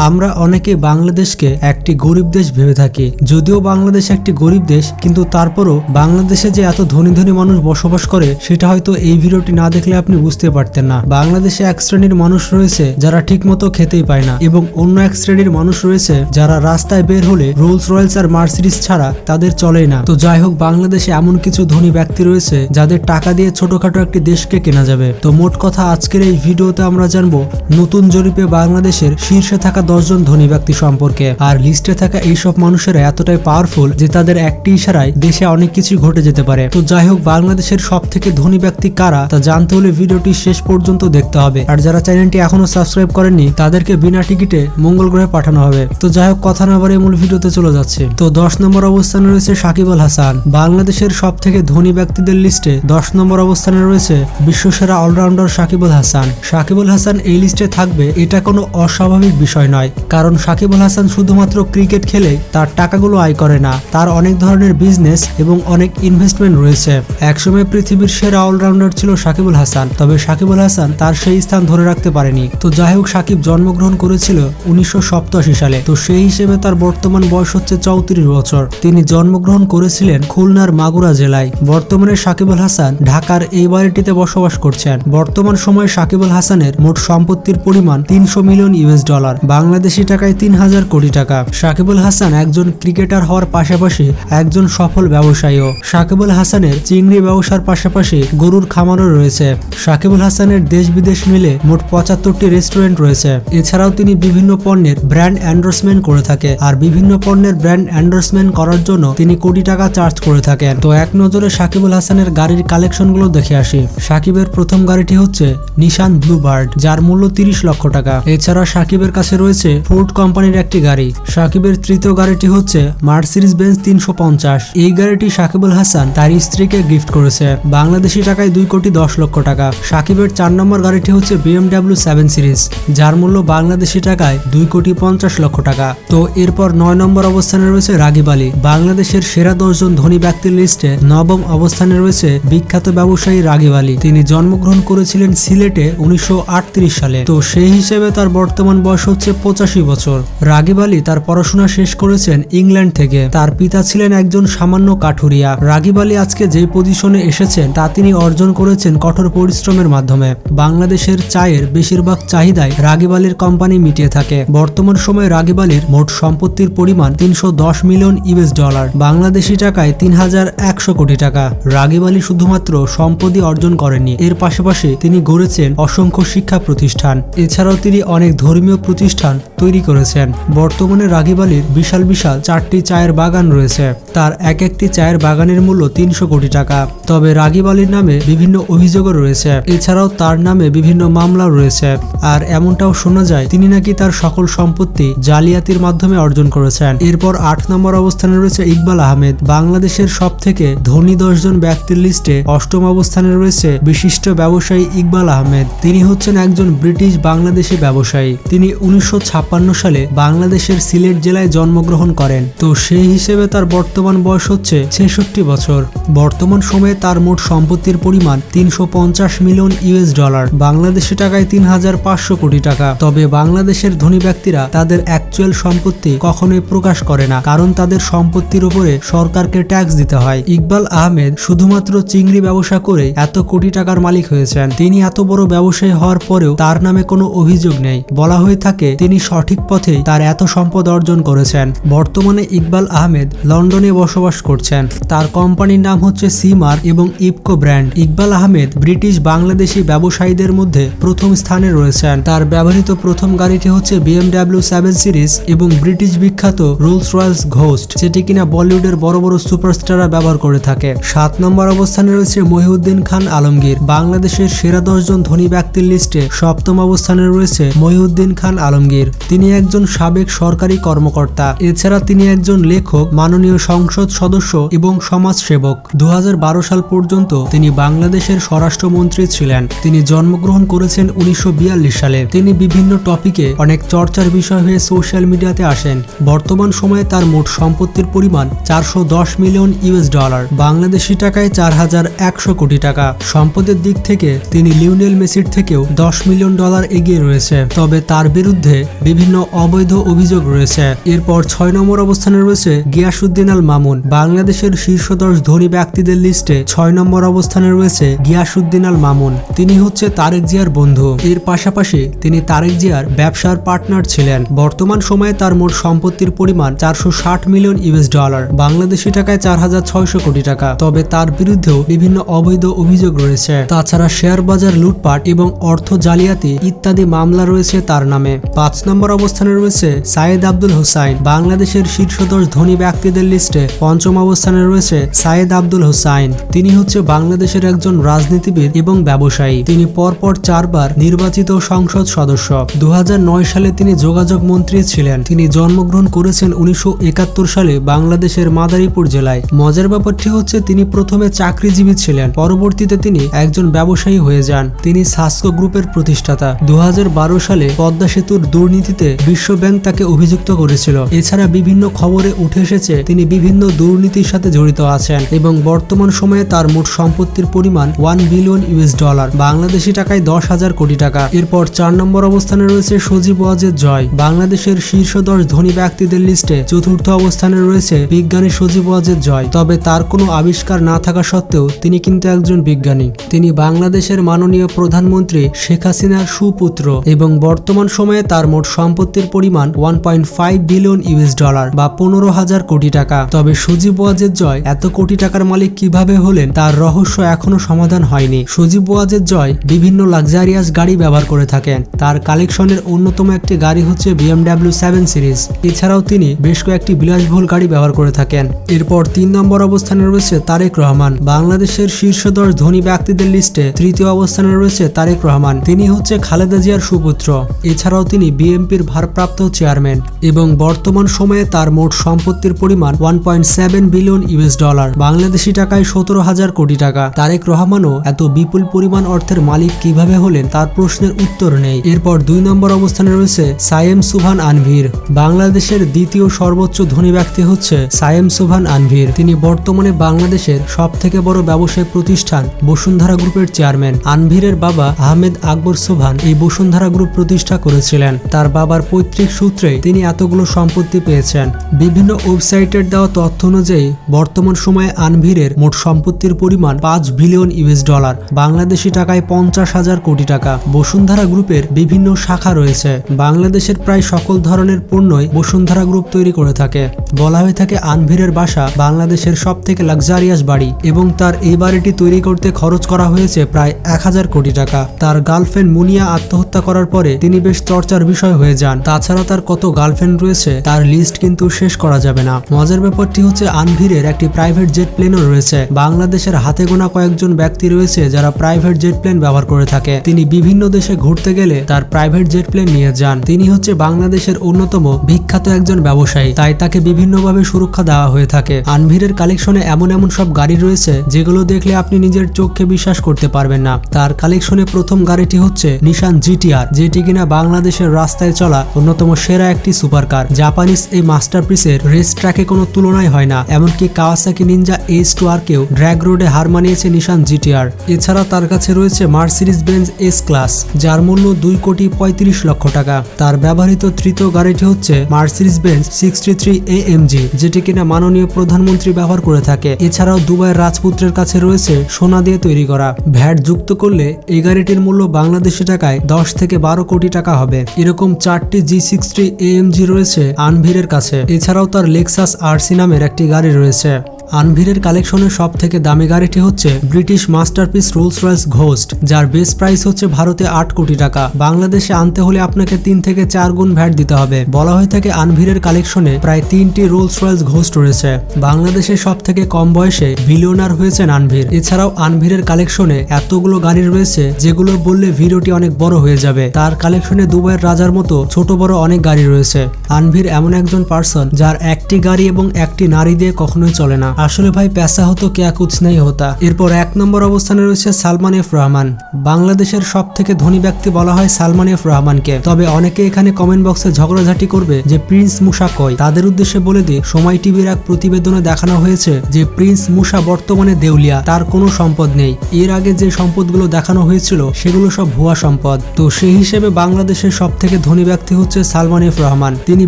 আমরা অনেকে বাংলাদেশকে একটি গরিব দেশ ভেবে থাকি। যদিও বাংলাদেশ একটি গরিব দেশ, কিন্তু তারপরও বাংলাদেশে যে এত ধনী ধনী মানুষ বসবাস করে সেটা হয়তো এই ভিডিওটি না দেখলে আপনি বুঝতে পারতেন না। বাংলাদেশে এক শ্রেণীর মানুষ রয়েছে যারা ঠিকমতো খেতেই পায় না, এবং অন্য এক শ্রেণীর মানুষ রয়েছে যারা রাস্তায় বের হলে রোলস রয়েলস আর মার্সিডিজ ছাড়া তাদের চলেই না। তো যাই হোক, বাংলাদেশে এমন কিছু ধনী ব্যক্তি রয়েছে যাদের টাকা দিয়ে ছোটখাটো একটি দেশকে কেনা যাবে। তো মোট কথা, আজকের এই ভিডিওতে আমরা জানবো নতুন জরিপে বাংলাদেশের শীর্ষে থাকা 10 জন ধনী ব্যক্তি সম্পর্কে। আর লিস্টে থাকা এইসব মানুষেরা এতটাই পাওয়ারফুল যে তাদের একটি ইশারায় দেশে অনেক কিছু ঘটে যেতে পারে। তো যাই হোক, বাংলাদেশের সব থেকে ধনী ব্যক্তি কারা তা জানতে হলে ভিডিওটি শেষ পর্যন্ত দেখতে হবে। আর যারা চ্যানেলটি এখনো সাবস্ক্রাইব করেননি তাদেরকে বিনা টিকিটে মঙ্গল গ্রহে পাঠানো হবে। তো যাই হোক, কথা না বাড়িয়ে মূল ভিডিওতে চলে যাচ্ছে। তো 10 নম্বর অবস্থানে রয়েছে সাকিব আল হাসান। বাংলাদেশের সব থেকে ধনী ব্যক্তিদের লিস্টে 10 নম্বর অবস্থানে রয়েছে বিশ্বসেরা অলরাউন্ডার সাকিব আল হাসান। সাকিব আল হাসান এই লিস্টে থাকবে এটা কোনো অস্বাভাবিক বিষয় নয়, কারণ সাকিব আল হাসান শুধুমাত্র ক্রিকেট খেলে তার টাকাগুলো আয় করে না, তার অনেক ধরনের বিজনেস এবং অনেক ইনভেস্টমেন্ট রয়েছে। একসময় পৃথিবীর সেরা অলরাউন্ডার ছিল সাকিব আল হাসান, তবে সাকিব আল হাসান তার সেই স্থান ধরে রাখতে পারেনি। তো যাই হোক, সাকিব জন্মগ্রহণ করেছিল 1987 সালে। তো সেই হিসেবে তার বর্তমান বয়স হচ্ছে 34 বছর। তিনি জন্মগ্রহণ করেছিলেন খুলনার মাগুরা জেলায়। বর্তমানে সাকিব আল হাসান ঢাকার এই বাড়িটিতে বসবাস করছেন। বর্তমান সময়ে সাকিব আল হাসানের মোট সম্পত্তির পরিমাণ 300 মিলিয়ন ইউএস ডলার, বাংলাদেশি টাকায় 3000 কোটি টাকা। সাকিব আল হাসান একজন ক্রিকেটার হওয়ার পাশাপাশি একজন সফল ব্যবসায়ীও। সাকিব আল হাসানের চিংড়ি ব্যবসার পাশাপাশি গরুর খামারও রয়েছে। সাকিব আল হাসানের দেশ বিদেশ মিলে মোট 75টি রেস্টুরেন্ট রয়েছে। এছাড়াও তিনি বিভিন্ন পণ্যের ব্র্যান্ড এন্ডোর্সমেন্ট করে থাকে, আর বিভিন্ন পণ্যের ব্র্যান্ড এন্ডোর্সমেন্ট করার জন্য তিনি কোটি টাকা চার্জ করে থাকেন। তো এক নজরে সাকিব আল হাসানের গাড়ির কালেকশনগুলো দেখে আসি। সাকিবের প্রথম গাড়িটি হচ্ছে নিশান ব্লু বার্ড, যার মূল্য 30 লক্ষ টাকা। এছাড়া সাকিবের কাছে রয়েছে ফোর্ড কোম্পানির একটি গাড়ি। সাকিবের তৃতীয় গাড়িটি হচ্ছে মার্সিডিজ বেঞ্জ 350। এই গাড়িটি সাকিব আল হাসান তার স্ত্রীকে গিফট করেছে, বাংলাদেশি টাকায় 2 কোটি 10 লক্ষ টাকা। সাকিবের 4 নম্বর গাড়িটি হচ্ছে BMW 7 সিরিজ, যার মূল্য বাংলাদেশি টাকায় 2 কোটি 50 লক্ষ টাকা। তো এরপর 9 নম্বর অবস্থানে রয়েছে রাগিব আলী। বাংলাদেশের সেরা 10 জন ধনী ব্যক্তির লিস্টে 9ম অবস্থানে রয়েছে বিখ্যাত ব্যবসায়ী রাগিব আলী। তিনি জন্মগ্রহণ করেছিলেন সিলেটে 1938 সালে। তো সেই হিসেবে তার বর্তমান বয়স হচ্ছে 85 বছর। রাগিব আলী তার পড়াশোনা শেষ করেছেন ইংল্যান্ড থেকে। তার পিতা ছিলেন একজন সামান্য কাঠুরিয়া। রাগিব আলী আজকে যে পজিশনে এসেছেন তা তিনি অর্জন করেছেন কঠোর পরিশ্রমের মাধ্যমে। বাংলাদেশের চায়ের বেশিরভাগ চাহিদাই রাগিব আলীর কোম্পানি মিটিয়ে থাকে। বর্তমান সময়ে রাগিব আলীর মোট সম্পত্তির পরিমাণ 310 মিলিয়ন ইউএস ডলার, বাংলাদেশি টাকায় 3100 কোটি টাকা। রাগিব আলী শুধুমাত্র সম্পত্তি অর্জন করেননি, এর পাশাপাশি তিনি গড়েছেন অসংখ্য শিক্ষা প্রতিষ্ঠান। এছাড়াও তিনি অনেক ধর্মীয় প্রতিষ্ঠান তৈরি করেছেন। বর্তমানে রাগিব আলীর বিশাল বিশাল 4টি চায়ের বাগান রয়েছে। তার এক একটি চায়ের বাগানের মূল্য 300 কোটি টাকা। তবে রাগিব আলীর নামে বিভিন্ন অভিযোগও রয়েছে। এছাড়াও তার নামে বিভিন্ন মামলাও রয়েছে। আর এমনটাও শোনা যায় তিনি নাকি তার সকল সম্পত্তি জালিয়াতির মাধ্যমে অর্জন করেছেন। এরপর 8 নম্বর অবস্থানে রয়েছে ইকবাল আহমেদ। বাংলাদেশের সব থেকে ধনী 10 জন ব্যক্তির লিস্টে 8ম অবস্থানে রয়েছে বিশিষ্ট ব্যবসায়ী ইকবাল আহমেদ। তিনি হচ্ছেন একজন ব্রিটিশ বাংলাদেশি ব্যবসায়ী। তিনি 1956 সালে বাংলাদেশের সিলেট জেলায় জন্মগ্রহণ করেন। তো সেই হিসেবে তার বর্তমান বয়স হচ্ছে 66 বছর। বর্তমান সময়ে তার মোট সম্পত্তির পরিমাণ 350 মিলিয়ন ইউএস ডলার, বাংলাদেশি টাকায় 3500 কোটি টাকা। তবে বাংলাদেশের ধনী ব্যক্তিরা তাদের অ্যাকচুয়াল সম্পত্তি কখনোই প্রকাশ করে না, কারণ তাদের সম্পত্তির উপরে সরকারকে ট্যাক্স দিতে হয়। ইকবাল আহমেদ শুধুমাত্র চিংড়ি ব্যবসা করে এত কোটি টাকার মালিক হয়েছেন। তিনি এত বড় ব্যবসায়ী হওয়ার পরেও তার নামে কোনো অভিযোগ নেই। বলা হয়ে থাকে তিনি সঠিক পথেই তার এত সম্পদ অর্জন করেছেন। বর্তমানে ইকবাল আহমেদ লন্ডনে বসবাস করছেন। তার কোম্পানির নাম হচ্ছে সিমার এবং ইপকো ব্র্যান্ড। ইকবাল আহমেদ ব্রিটিশ বাংলাদেশি ব্যবসায়ীদের মধ্যে প্রথম স্থানে রয়েছেন। তার ব্যবহৃত প্রথম গাড়িটি হচ্ছে BMW 7 সিরিজ এবং ব্রিটিশ বিখ্যাত রোলস রয়েলস ঘোস্ট, যেটি কিনা বলিউডের বড় বড় সুপারস্টাররা ব্যবহার করে থাকে। 7 নম্বর অবস্থানে রয়েছে মহিউদ্দিন খান আলমগীর। বাংলাদেশের সেরা 10 জন ধনী ব্যক্তির লিস্টে 7ম অবস্থানে রয়েছে মহিউদ্দিন খান আলমগীর। তিনি একজন সাবেক সরকারি কর্মকর্তা। এছাড়া তিনি একজন লেখক, মাননীয় সংসদ সদস্য এবং সমাজসেবক। 2012 সাল পর্যন্ত তিনি বাংলাদেশের স্বরাষ্ট্রমন্ত্রী ছিলেন। তিনি জন্মগ্রহণ করেছেন 1942 সালে। তিনি বিভিন্ন টপিকে অনেক চর্চার বিষয় হয়ে সোশ্যাল মিডিয়াতে আসেন। বর্তমান সময়ে তার মোট সম্পত্তির পরিমাণ 410 মিলিয়ন ইউএস ডলার, বাংলাদেশি টাকায় 4100 কোটি টাকা। সম্পদের দিক থেকে তিনি লিওনেল মেসির থেকেও 10 মিলিয়ন ডলার এগিয়ে রয়েছে। তবে তার বিরুদ্ধে বিভিন্ন অবৈধ অভিযোগ রয়েছে। এরপর 6 নম্বর অবস্থানে রয়েছে গিয়াসউদ্দিন আল মামুন। বাংলাদেশের শীর্ষ 10 ধনী ব্যক্তিদের লিস্টে 6 নম্বর অবস্থানে রয়েছে গিয়াসউদ্দিন আল মামুন। তিনি হচ্ছে তারেক জিয়ার বন্ধু। এর পাশাপাশি তিনি তারেক জিয়ার ব্যবসার পার্টনার ছিলেন। বর্তমান সময়ে তার মোট সম্পত্তির পরিমাণ 460 মিলিয়ন ইউএস ডলার, বাংলাদেশি টাকায় 4600 কোটি টাকা। তবে তার বিরুদ্ধেও বিভিন্ন অবৈধ অভিযোগ রয়েছে। তাছাড়া শেয়ার বাজার লুটপাট এবং অর্থ জালিয়াতি ইত্যাদি মামলা রয়েছে তার নামে। 5 নম্বর অবস্থানে রয়েছে সাইদ আব্দুল হোসাইন। বাংলাদেশের শীর্ষ 10 ধনী ব্যক্তিদের লিস্টে 5ম অবস্থানে রয়েছে সাইদ আব্দুল হোসাইন। তিনি হচ্ছে বাংলাদেশের একজন রাজনীতিবিদ এবং ব্যবসায়ী। তিনি পরপর 4 বার নির্বাচিত সংসদ সদস্য। 2009 সালে তিনি যোগাযোগ মন্ত্রী ছিলেন। তিনি জন্মগ্রহণ করেছেন 1971 সালে বাংলাদেশের মাদারীপুর জেলায়। মজার ব্যাপারটি হচ্ছে তিনি প্রথমে চাকরিজীবী ছিলেন, পরবর্তীতে তিনি একজন ব্যবসায়ী হয়ে যান। তিনি সাসকো গ্রুপের প্রতিষ্ঠাতা। 2012 সালে পদ্মা সেতুর দুর্নীতিতে বিশ্ব ব্যাংক তাকে অভিযুক্ত করেছিল। এছাড়া বিভিন্ন খবরে উঠে এসেছে তিনি বিভিন্ন দুর্নীতির সাথে জড়িত আছেন এবং বর্তমান সময়ে তার মোট সম্পত্তির পরিমাণ 1 বিলিয়ন ইউএস ডলার, বাংলাদেশি টাকায় 10,000 কোটি টাকা। এরপর 4 নম্বর অবস্থানে রয়েছে সজীব ওয়াজেদ জয়। বাংলাদেশের শীর্ষ 10 ধনী ব্যক্তিদের লিস্টে 4র্থ অবস্থানে রয়েছে বিজ্ঞানী সজীব ওয়াজেদ জয়। তবে তার কোনো আবিষ্কার না থাকা সত্ত্বেও তিনি কিন্তু একজন বিজ্ঞানী। তিনি বাংলাদেশের মাননীয় প্রধানমন্ত্রী শেখ হাসিনার সুপুত্র এবং বর্তমান সময়ে তার মোট সম্পত্তির পরিমাণ 1.5 বিলিয়ন ইউএস ডলার বা 15,000 কোটি টাকা। তবে সজীব ওয়াজেদ জয় এত কোটি টাকার মালিক কিভাবে হলেন তার রহস্য এখনো সমাধান হয়নি। সজীব ওয়াজেদ জয় বিভিন্ন লাক্সারিয়াস গাড়ি ব্যবহার করে থাকেন। তার কালেকশনের অন্যতম একটি গাড়ি হচ্ছে BMW 7 সিরিজ। এছাড়াও তিনি বেশ কয়েকটি বিলাসবহুল গাড়ি ব্যবহার করে থাকেন। এরপর 3 নম্বর অবস্থানে রয়েছে তারেক রহমান। বাংলাদেশের শীর্ষ 10 ধনী ব্যক্তিদের লিস্টে 3য় অবস্থানে রয়েছে তারেক রহমান। তিনি হচ্ছে খালেদা জিয়ার সুপুত্র। এছাড়াও তিনি বিএনপির ভারপ্রাপ্ত চেয়ারম্যান এবং বর্তমান সময়ে তার মোট সম্পত্তির পরিমাণ 1.7 বিলিয়ন ইউএস ডলার, বাংলাদেশি টাকায় 17,000 কোটি টাকা। তারেক রহমানও এত বিপুল পরিমাণ অর্থের মালিক কিভাবে হলেন তার প্রশ্নের উত্তর নেই। এরপর 2 নম্বর অবস্থানে রয়েছে সায়েম সুবহান আনভীর। বাংলাদেশের দ্বিতীয় সর্বোচ্চ ধনী ব্যক্তি হচ্ছে সায়েম সুবহান আনভীর। তিনি বর্তমানে বাংলাদেশের সবথেকে বড় ব্যবসায়িক প্রতিষ্ঠান বসুন্ধরা গ্রুপের চেয়ারম্যান। আনভীরের বাবা আহমেদ আকবর সুবহান এই বসুন্ধরা গ্রুপ প্রতিষ্ঠা করেছিলেন। তার বাবার পৈতৃক সূত্রে তিনি এতগুলো সম্পত্তি পেয়েছেন। বিভিন্ন ওয়েবসাইটের দেওয়া তথ্য অনুযায়ী বর্তমান সময়ে আনভীরের মোট সম্পত্তির পরিমাণ 5 বিলিয়ন ইউএস ডলার, বাংলাদেশি টাকায় 50,000 কোটি টাকা। বসুন্ধরা গ্রুপের বিভিন্ন শাখা রয়েছে। বাংলাদেশের প্রায় সকল ধরনের পণ্যই বসুন্ধরা গ্রুপ তৈরি করে থাকে। বলা হয়ে থাকে আনভীরের বাসা বাংলাদেশের সবথেকে লাক্সারিয়াস বাড়ি এবং তার এই বাড়িটি তৈরি করতে খরচ করা হয়েছে প্রায় 1000 কোটি টাকা। তার গার্লফ্রেন্ড মুনিয়া আত্মহত্যা করার পরে তিনি বেশ চর্চার বিষয় হয়ে যান। তাছাড়া তার কত গার্লফ্রেন্ড রয়েছে তার লিস্ট কিন্তু শেষ করা যাবে না। মজার ব্যাপারটি হচ্ছে আনভীরের একটি প্রাইভেট জেট প্লেনও রয়েছে। বাংলাদেশের হাতে গোনা কয়েকজন ব্যক্তি রয়েছে যারা প্রাইভেট জেট প্লেন ব্যবহার করে থাকে। তিনি বিভিন্ন দেশে ঘুরতে গেলে তার প্রাইভেট জেট প্লেন নিয়ে যান। তিনি হচ্ছে বাংলাদেশের অন্যতম বিখ্যাত একজন ব্যবসায়ী, তাই তাকে বিভিন্নভাবে সুরক্ষা দেওয়া হয়ে থাকে। আনভীরের কালেকশনে এমন এমন সব গাড়ি রয়েছে যেগুলো দেখলে আপনি নিজের চোখকে বিশ্বাস করতে পারবেন না। তার কালেকশনে প্রথম গাড়িটি হচ্ছে নিশান GTR, যেটি কিনা বাংলাদেশের রাস্তায় চলা অন্যতম সেরা একটি সুপারকার। জাপানিজ এই মাস্টারপিসের রেস ট্র্যাকে কোনো তুলনাই হয় না। এমনকি কাওয়াসাকি নিনজা H2R কেও ড্র্যাগ রোডে হার মানিয়েছে নিশান GTR। এছাড়া তার কাছে রয়েছে মার্সিডিজ বেঞ্জ S ক্লাস, যার মূল্য 2,35 লক্ষ টাকা। তার ব্যবহৃত তৃতীয় গাড়িটি হচ্ছে মার্সিডিজ বেঞ্জ 63 AMG, যেটি কিনা মাননীয় প্রধানমন্ত্রী ব্যবহার করে থাকে। এছাড়াও দুবাইয়ের রাজপুত্রের কাছে রয়েছে সোনা দিয়ে তৈরি করা। ভ্যাট যুক্ত করলে এই গাড়িটির মূল্য বাংলাদেশি টাকায় 10 থেকে 12 কোটি টাকা হবে। এরকম 4টি G60 AMG রয়েছে আনভীরের কাছে। এছাড়াও তার লেক্সাস RC নামের একটি গাড়ি রয়েছে। আনভীরের কালেকশনের সব থেকে দামি গাড়িটি হচ্ছে British masterpiece Rolls Royce ghost, যার বেস প্রাইস হচ্ছে ভারতে 8 কোটি টাকা। বাংলাদেশে আনতে হলে আপনাকে 3 থেকে 4 গুণ ভ্যাট দিতে হবে। বলা হয়ে থাকে আনভীরের কালেকশনে প্রায় 3টি রোলস রয়েস ঘোস্ট রয়েছে। বাংলাদেশে সব থেকে কম বয়সে বিলিয়নার হয়েছেন আনভীর। এছাড়াও আনভীরের কালেকশনে এতগুলো গাড়ি রয়েছে যেগুলো বললে ভিডিওটি অনেক বড় হয়ে যাবে। তার কালেকশনে দুবাইয়ের রাজার মতো ছোট বড় অনেক গাড়ি রয়েছে। আনভীর এমন একজন পার্সন যার একটি গাড়ি এবং একটি নারী দিয়ে কখনোই চলে না। আসলে ভাই पैसा হতো क्या कुछ नहीं होता। এরপর 1 নম্বর অবস্থানে রয়েছে সালমান এফ রহমান। বাংলাদেশের সবথেকে ধনী ব্যক্তি বলা হয় সালমান এফ রহমানকে। তবে অনেকে এখানে কমেন্ট বক্সে ঝগড়াঝাটি করবে যে প্রিন্স মুসা কই। তাদের উদ্দেশ্যে বলে দিই, সময় টিভির এক প্রতিবেদনে দেখানো হয়েছে যে প্রিন্স মুসা বর্তমানে দেউলিয়া, তার কোনো সম্পদ নেই। এর আগে যে সম্পদগুলো দেখানো হয়েছিল সেগুলো সব ভুয়া সম্পদ। তো সেই হিসেবে বাংলাদেশের সবথেকে ধনী ব্যক্তি হচ্ছে সালমান এফ রহমান। তিনি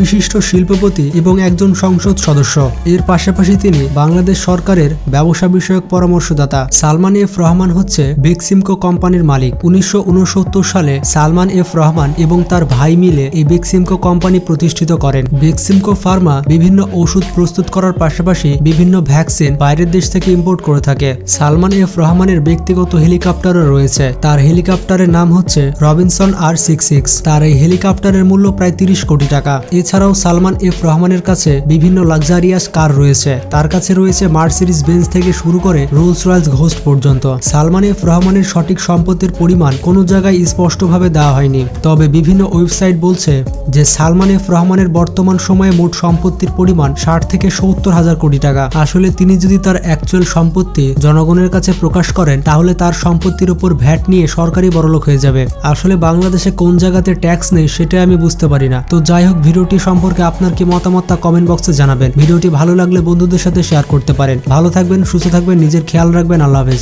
বিশিষ্ট শিল্পপতি এবং একজন সংসদ সদস্য। এর পাশাপাশি তিনি বাংলাদেশ সরকারের ব্যবসা বিষয়ক পরামর্শদাতা। সালমান এফ রহমান হচ্ছে বেক্সিমকো কোম্পানির মালিক। 1969 সালে সালমান এফ রহমান এবং তার ভাই মিলে এই বেক্সিমকো কোম্পানি প্রতিষ্ঠিত করেন। বেক্সিমকো ফার্মা বিভিন্ন ওষুধ প্রস্তুত করার পাশাপাশি বিভিন্ন ভ্যাকসিন বাইরের দেশ থেকে ইম্পোর্ট করে থাকে। সালমান এফ রহমানের ব্যক্তিগত হেলিকপ্টারও রয়েছে। তার হেলিকপ্টারের নাম হচ্ছে রবিনসন R66। তার এই হেলিকপ্টারের মূল্য প্রায় 30 কোটি টাকা। এছাড়াও সালমান এফ রহমানের কাছে বিভিন্ন লাক্সারিয়াস কার রয়েছে। তার কাছে রয়েছে মার্সিডিজ বেঞ্জ থেকে শুরু করে রোলস রয়েলস ঘোস্ট পর্যন্ত। সালমান এফ রহমানের সঠিক সম্পত্তির পরিমাণ কোনো জায়গায় স্পষ্টভাবে দেওয়া হয়নি। তবে বিভিন্ন ওয়েবসাইট বলছে যে সালমান এফ রহমানের বর্তমান সময়ে মোট সম্পত্তির পরিমাণ 60 থেকে 70 হাজার কোটি টাকা। আসলে তিনি যদি তার অ্যাকচুয়াল সম্পত্তি জনগণের কাছে প্রকাশ করেন তাহলে তার সম্পত্তির উপর ভ্যাট নিয়ে সরকারি বড়লোক হয়ে যাবে। আসলে বাংলাদেশে কোন জায়গাতে ট্যাক্স নেই সেটা আমি বুঝতে পারি না। তো যাই হোক, ভিডিওটি সম্পর্কে আপনার কি মতামত তা কমেন্ট বক্সে জানাবেন। ভিডিওটি ভালো লাগলে বন্ধুদের সাথে শেয়ার করতে পারেন। ভালো থাকবেন, সুস্থ থাকবেন, নিজের খেয়াল রাখবেন। আল্লাহ হাফেজ।